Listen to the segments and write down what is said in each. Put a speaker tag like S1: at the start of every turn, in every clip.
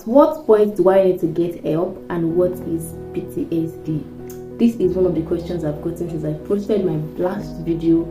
S1: what point do I need to get help, and what is PTSD? This is one of the questions I've gotten since I posted my last video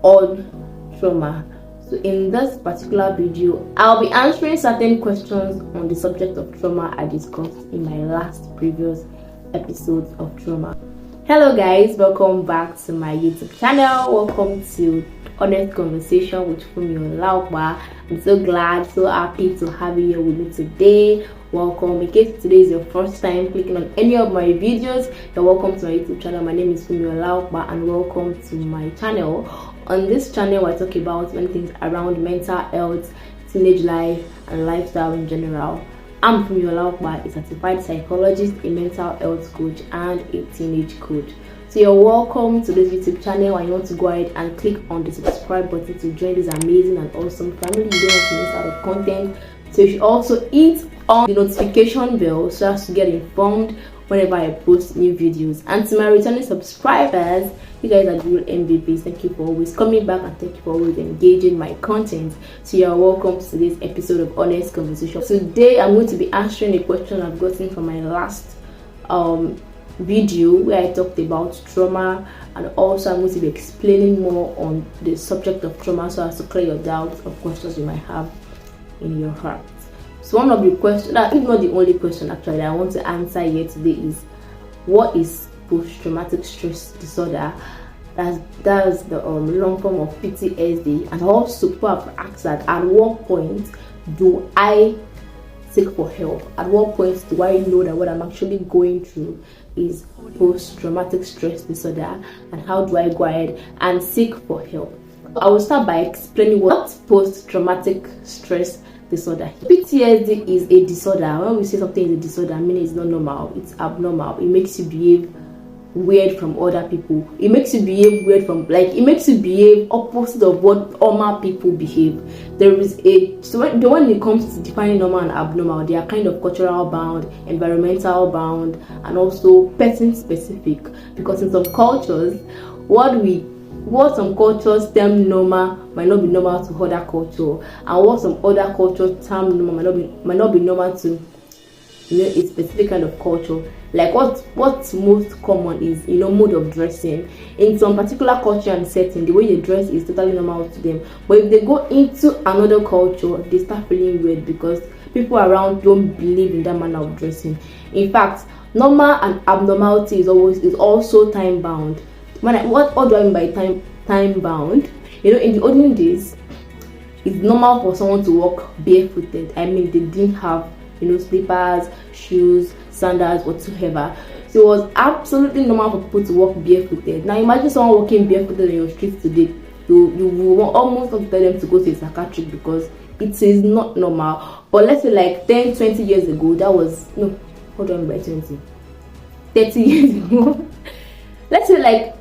S1: on trauma. So in this particular video, I'll be answering certain questions on the subject of trauma I discussed in my last previous episodes of trauma. Hello guys, welcome back to my YouTube channel. Welcome to Honest Conversation with Funmi and I. I'm so glad, so happy to have you here with me today. Welcome. In case today is your first time clicking on any of my videos, you're welcome to my YouTube channel. My name is Funmi and I, and welcome to my channel. On this channel, I talk about many things around mental health, teenage life, and lifestyle in general. I'm Funmi and I, a certified psychologist, a mental health coach, and a teenage coach. So you're welcome to this YouTube channel, and you want to go ahead and click on the subscribe button to join this amazing and awesome family. You don't want to miss out of content. So you should also hit on the notification bell so as to get informed whenever I post new videos. And to my returning subscribers, you guys are the real MVPs. Thank you for always coming back, and thank you for always engaging my content. So you're welcome to today's episode of Honest Conversation. Today I'm going to be answering a question I've gotten from my last video where I talked about trauma, and also I'm going to be explaining more on the subject of trauma so as to clear your doubts or questions you might have in your heart. So one of the questions, if not the only question actually, I want to answer here today is, what is post-traumatic stress disorder? That's the long form of PTSD. And also people have asked that, at what point do I seek for help? At what point do I know that what I'm actually going through is post-traumatic stress disorder, and how do I go ahead and seek for help? I will start by explaining what post-traumatic stress disorder. PTSD is a disorder. When we say something is a disorder, I mean it's not normal, it's abnormal. It makes you behave weird from other people. It makes you behave weird it makes you behave opposite of what normal people behave. There is when it comes to defining normal and abnormal, they are kind of cultural bound, environmental bound, and also person specific. Because in some cultures, what some cultures term normal might not be normal to other culture, and what some other cultures term normal might not be normal to a specific kind of culture. Like what's most common is mode of dressing. In some particular culture and setting, the way they dress is totally normal to them, but if they go into another culture, they start feeling weird because people around don't believe in that manner of dressing. In fact, normal and abnormality is also time bound. What do I mean by time bound? In the olden days, it's normal for someone to walk barefooted. I mean, they didn't have slippers, shoes, sandals, whatsoever. So it was absolutely normal for people to walk barefooted. Now imagine someone walking barefooted on your streets today. You will almost not tell them to go to a psychiatrist because it is not normal. But let's say like 10-20 years ago, that was hold on, by 20 30 years ago. Let's say like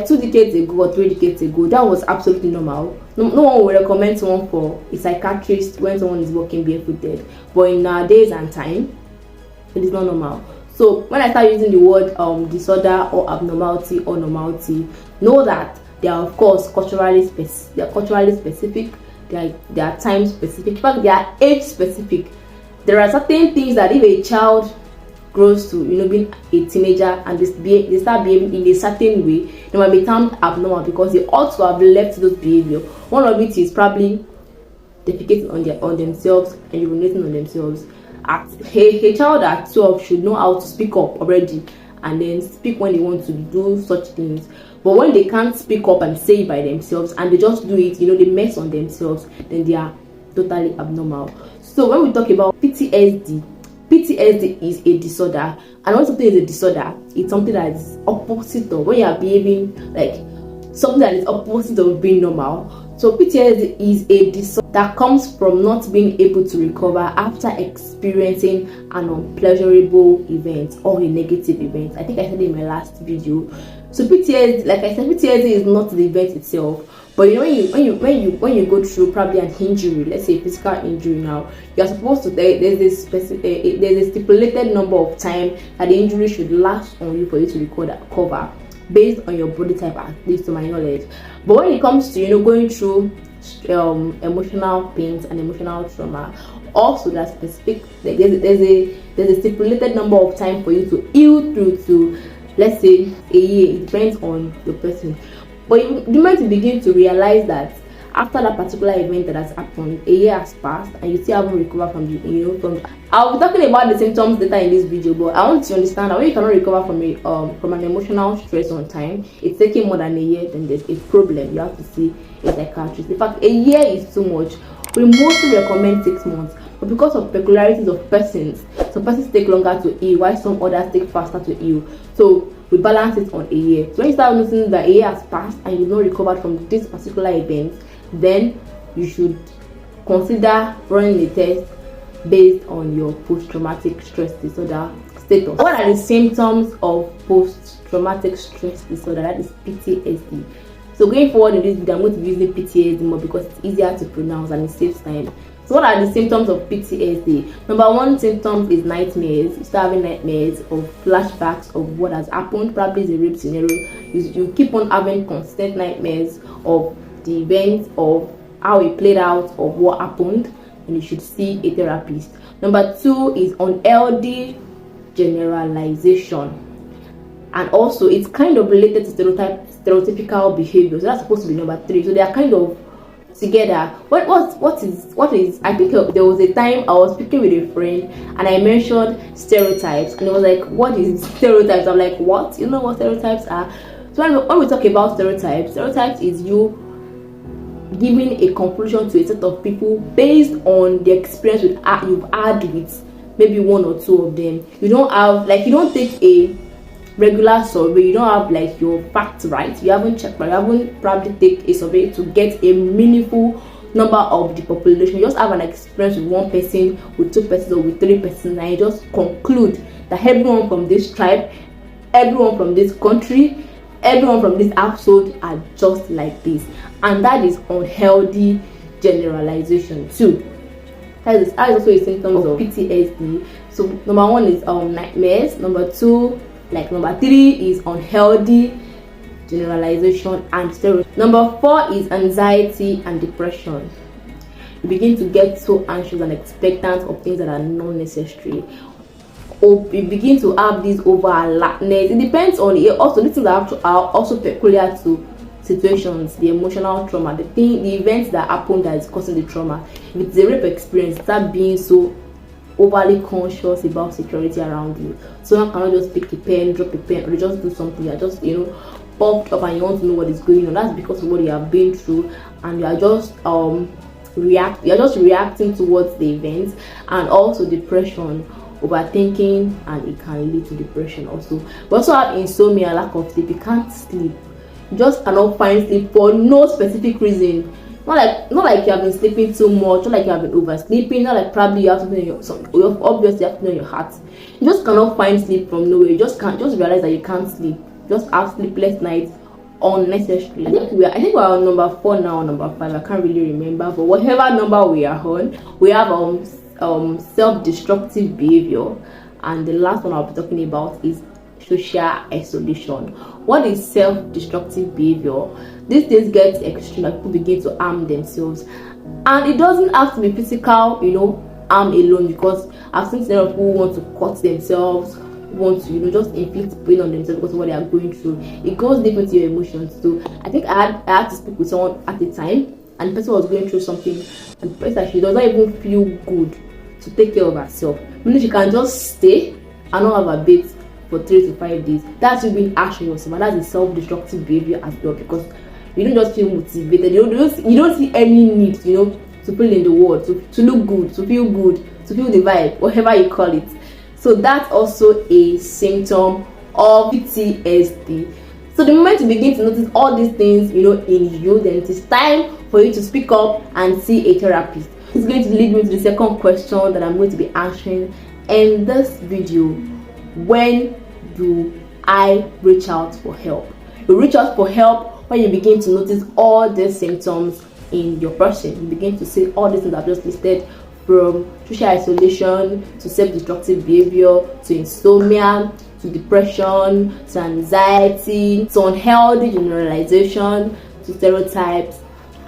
S1: 2 decades ago or 3 decades ago, that was absolutely normal. No one would recommend someone for a psychiatrist when someone is walking barefooted. But in nowadays and time, it is not normal. So when I start using the word disorder or abnormality or normality, know that they are of course culturally specific. They are time specific. In fact, they are age specific. There are certain things that if a child grows to being a teenager and they start behaving in a certain way, they might be termed abnormal because they ought to have left those behavior. One of it is probably defecating on themselves and urinating on themselves. A child at 12 should know how to speak up already, and then speak when they want to do such things. But when they can't speak up and say it by themselves and they just do it, they mess on themselves, then they are totally abnormal. So when we talk about PTSD is a disorder, and when something is a disorder, it's something that is opposite of when you are behaving like something that is opposite of being normal. So PTSD is a disorder that comes from not being able to recover after experiencing an unpleasurable event or a negative event. I think I said it in my last video. So PTSD, like I said, PTSD is not the event itself. But when you go through probably an injury, let's say a physical injury, now you're supposed to there's a stipulated number of time that the injury should last on you for you to recover based on your body type, at least to my knowledge. But when it comes to going through emotional pains and emotional trauma, also there's specific, like there's a stipulated number of time for you to heal through to, let's say, a year. It depends on the person. But you might begin to realize that after that particular event that has happened, a year has passed and you still haven't recovered from the, I'll be talking about the symptoms later in this video, but I want you to understand that when you cannot recover from an emotional stress on time, it's taking more than a year, then there's a problem. You have to see a psychiatrist. In fact, a year is too much. We mostly recommend 6 months, but because of peculiarities of persons, some persons take longer to heal while some others take faster to heal. So we balance it on a year. So when you start noticing that a year has passed and you've not recovered from this particular event, then you should consider running a test based on your post-traumatic stress disorder status. What are the symptoms of post-traumatic stress disorder? That is PTSD. So going forward in this video, I'm going to be using PTSD more because it's easier to pronounce and it saves time. So what are the symptoms of PTSD? Number one symptom is nightmares. You start having nightmares of flashbacks of what has happened. Probably is a rape scenario. You keep on having constant nightmares of the events, of how it played out, of what happened, and you should see a therapist. Number two is unhealthy generalization, and also it's kind of related to stereotypical behavior. So that's supposed to be number three. So they are kind of together. What is I think there was a time I was speaking with a friend and I mentioned stereotypes, and it was like, what is stereotypes? I'm like, what? You know what stereotypes are? So when we talk about stereotypes is you giving a conclusion to a set of people based on the experience you've had with maybe one or two of them. You don't take a regular survey. You don't have like your facts right. You haven't checked, but you haven't probably take a survey to get a meaningful number of the population. You just have an experience with one person, with two persons, or with three persons, and you just conclude that everyone from this tribe, everyone from this country, everyone from this household are just like this. And that is unhealthy generalization too. That is also a symptom of PTSD. So number one is nightmares. Number three is unhealthy generalization and stereotypes. Number four is anxiety and depression. You begin to get so anxious and expectant of things that are not necessary. Or you begin to have this over alertness. It depends on it. Also, these things are also peculiar to situations, the emotional trauma, the events that happen that is causing the trauma. If it's a rape experience, start being so overly conscious about security around you. So you cannot just pick a pen, drop a pen, or just do something. You're just popped up and you want to know what is going on. That's because of what you have been through, and you are just reacting towards the events. And also depression, overthinking, and it can lead to depression also. We also have insomnia, lack of sleep. You can't sleep. You just cannot find sleep for no specific reason. Not like you have been sleeping too much, not like you have been oversleeping, not like probably you have something in your obviously you have something in your heart. You just cannot find sleep from nowhere. You just realize that you can't sleep. Just have sleepless nights unnecessarily. I think we're on number 4 now, or number 5. I can't really remember, but whatever number we are on, we have self-destructive behavior, and the last one I'll be talking about is social isolation. What is self-destructive behavior? These things get extreme, like people begin to harm themselves, and it doesn't have to be physical, harm alone, because I've seen some people who want to cut themselves, want to just inflict pain on themselves because of what they are going through. It goes deep into your emotions. So I think I had to speak with someone at the time, and the person was going through something, and the person, she does not even feel good to take care of herself. Meaning she can just stay and not have a bath for 3 to 5 days. That's you being harsh on yourself, and that's a self-destructive behavior as well, because you don't just feel motivated. You don't see any need, to feel in the world, to look good, to feel good, to feel the vibe, whatever you call it. So that's also a symptom of PTSD. So the moment you begin to notice all these things, in you, then it is time for you to speak up and see a therapist. It's going to lead me to the second question that I'm going to be answering in this video. When do I reach out for help? You reach out for help when you begin to notice all these symptoms in your person. You begin to see all these things I've just listed, from social isolation to self-destructive behavior to insomnia to depression to anxiety to unhealthy generalization to stereotypes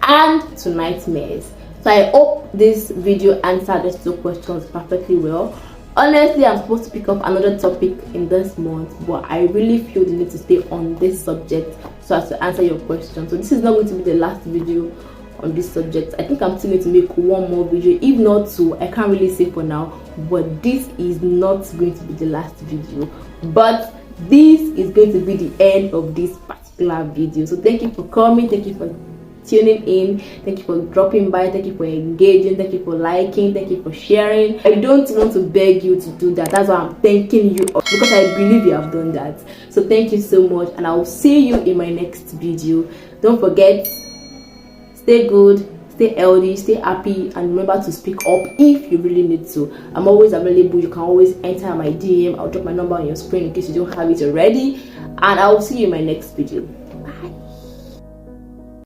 S1: and to nightmares. So So I hope this video answered these 2 questions perfectly well. Honestly, I'm supposed to pick up another topic in this month, but I really feel the need to stay on this subject so as to answer your question. So this is not going to be the last video on this subject. I think I'm still going to make one more video, if not 2. I can't really say for now, but this is not going to be the last video, but this is going to be the end of this particular video. So thank you for coming, thank you for tuning in, thank you for dropping by, thank you for engaging, thank you for liking, thank you for sharing. I don't want to beg you to do that. That's why I'm thanking you, because I believe you have done that. So thank you so much, and I will see you in my next video. Don't forget, stay good, stay healthy, stay happy, and remember to speak up if you really need to. I'm always available. You can always enter my DM. I'll drop my number on your screen in case you don't have it already, and I will see you in my next video.